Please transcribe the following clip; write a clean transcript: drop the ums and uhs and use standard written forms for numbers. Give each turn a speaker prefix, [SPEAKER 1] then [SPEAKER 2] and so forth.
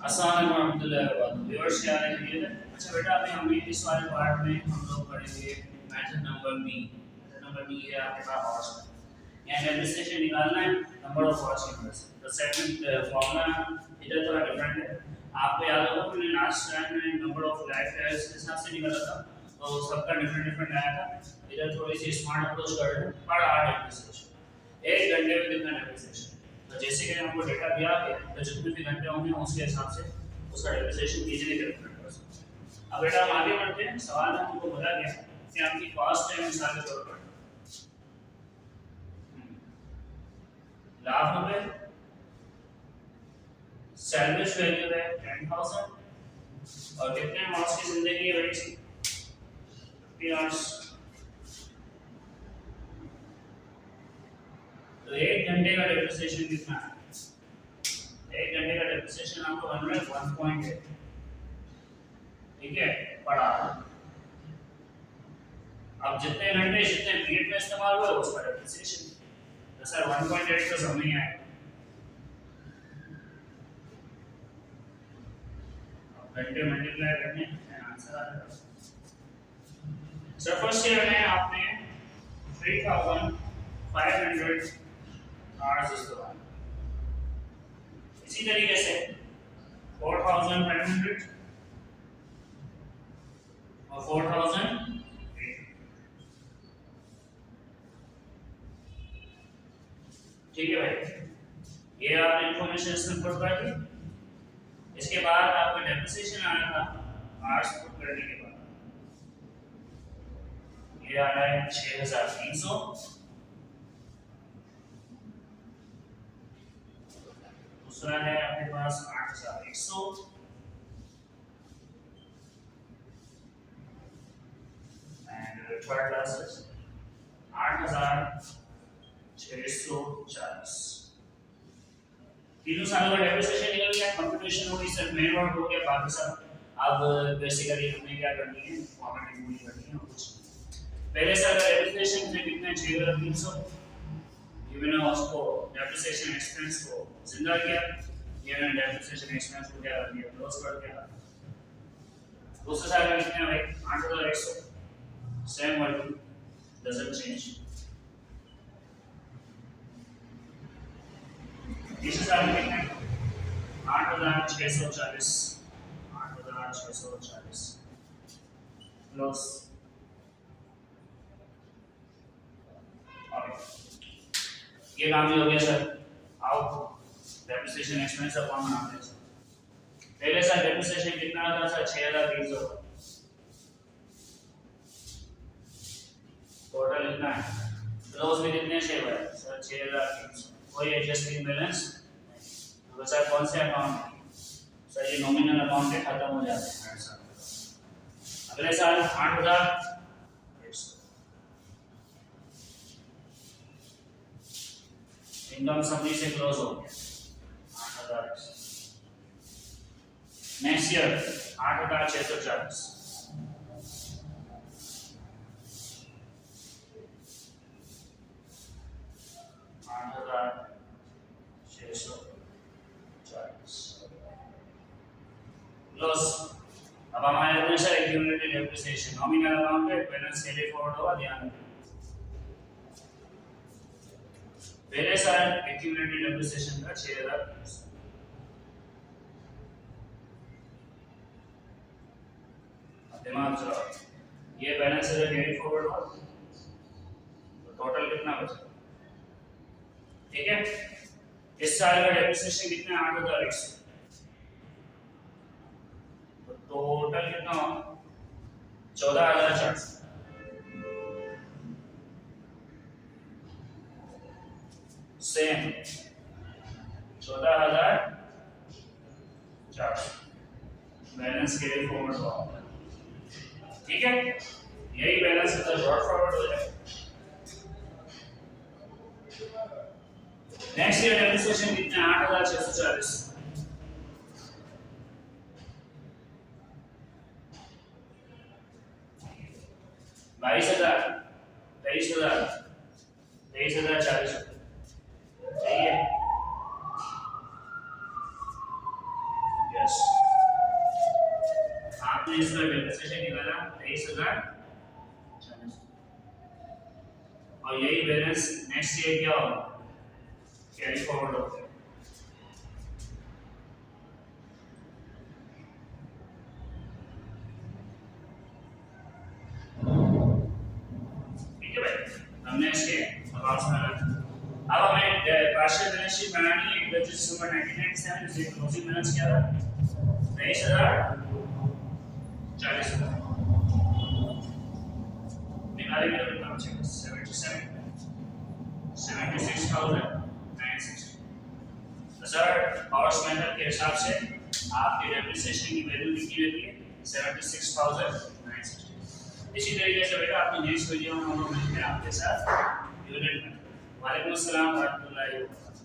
[SPEAKER 1] अस्सलाम वालेकुम व्यूअर्स, क्या हाल है? अच्छा बेटा, अभी हम इस वाले पार्ट में हम लोग पढ़ेंगे method number B. Method number B है आपके पास हॉर्स में। यहाँ डेप्रिसिएशन निकालना है नंबर ऑफ हॉर्स की वजह से। तो सेकंड फॉर्मूला इधर थोड़ा डिफरेंट है। आपको याद होगा कि मैंने लास्ट टाइम में नंबर ऑफ लाइफ ईयर्स के हिसाब से निकाला था, तो सबका डिफरेंट डिफरेंट आया था। इधर थोड़ी सी स्मार्ट अप्रोच कर रहे हैं। पर आर डेप्रिसिएशन 1 घंटे में कितना डेप्रिसिएशन, तो जैसे कि हमको डेटा दिया गया तो जितने भी घंटे होंगे उसके हिसाब से उसका डेप्रिसिएशन इजीली कैलकुलेट कर सकते हैं। अब बेटा हम आगे बढ़ते हैं। सवाल में हमको बोला गया कि आपकी कॉस्ट है मिसाल के तौर पर लाख रुपए, सैलवेज वैल्यू है 10,000 और कितने मास की जिंदगी है भाई? 50 आवर्स। तो 1 घंटे का डेप्रिसिएशन कितना है? 1 घंटे का डेप्रिसिएशन आपको बन रहा है 1.8, ठीक है, पड़ा। अब जितने घंटे जितने पीरियड में इस्तेमाल हुआ उसका डेप्रिसिएशन, तो सर 1.8 तो समझ नहीं आएगा। अब घंटे मल्टीप्लाई करने आंसर आ जाएगा। सर फर्स्ट ईयर में आपने 3,500 आवर्स इस्तेमाल, इसी तरीके से 4,500 और 4,000, ठीक है भाई। ये आपने इंफॉर्मेशन इसमें पुट कर दी। इसके बाद आपका डेप्रिसिएशन आया था आवर्स पुट करने के बाद, ये आ रहा है 6,300। दूसरा है आपके पास 8,100 एंड थर्ड क्लासेस 8,640। तीनों सालों का डेप्रिसिएशन निकल गया, कंप्यूटेशन हो गई, सर मेन वर्ड हो गया, बाकी सब अब बेसिकली हमने क्या करनी है, फॉर्मेटिंग पूरी करनी है और कुछ। पहले साल का डेप्रिसिएशन में कितना है? 6,300। ये मैंने उसको डेप्रिसिएशन एक्सपेंस को जिंदा किया, ये मैंने डेप्रिसिएशन एक्सपेंस को क्या कर दिया, क्लोज कर दिया। दूसरे साल में कितना है भाई? 8,100, सेम वर्ड डजंट चेंज। तीसरे साल में कितना है? 8,640, 8,640 क्लोज। ये काम भी हो गया सर। आओ डेप्रिसिएशन एक्सपेंस का फॉर्म बनाते हैं। पहले साल डेप्रिसिएशन कितना आता था? 6,300। टोटल कितना है? क्लोज में कितने शेयर है सर? 6,300। कोई एडजस्टिंग बैलेंस तो बचा कौन से अकाउंट? सर ये नॉमिनल अकाउंट के खत्म हो जाते हैं हर साल। अगले साल 8,100। इनकम समरी से क्लोज हो गया 8,000। Next year 8,640। अब हमारे हमेशा एक्यूमुलेटेड डेप्रिसिएशन नॉमिनल अमाउंट है, बैलेंस कैरी फॉरवर्ड होगा, ध्यान रखना। पहले साल एक्यूमुलेटेड डेप्रिसिएशन का 6,300। दिमाग चलाओ, ये बैलेंस अगर कैरी फॉरवर्ड हो तो टोटल कितना बचा? ठीक है, इस साल का डेप्रिसिएशन कितना है? 8,100। तो टोटल कितना हो? 14,400। सेम 14,400 बैलेंस कैरी फॉरवर्ड हुआ, ठीक है। यही बैलेंस ब्रॉड फॉरवर्ड हो जाए। नेक्स्ट ईयर डेप्रिसिएशन कितना है? 8,640। 22,000, 23,000, 23,040 सही है। यस, और यही बैलेंस नेक्स्ट ईयर क्या होगा, कैरी फॉरवर्ड होगा। ठीक है भाई, हमने इसके अकाउंट्स में अब हमें पार्शियल बैलेंस शीट बनानी है। 31 दिसंबर 1997 से क्लोजिंग बैलेंस क्या था, 23,040 निकालेंगे तो कितना बचेगा, 76,960। तो सर कॉस्ट मेथड के हिसाब से आपकी डेप्रिसिएशन की वैल्यू कितनी रहती है, 76,960। इसी तरीके से बेटा अपनी नेक्स्ट वीडियो में हम लोग मिलते हैं आपके साथ यूनिट में। वालेकुम अस्सलाम व रहमतुल्लाहि व बरकातहू।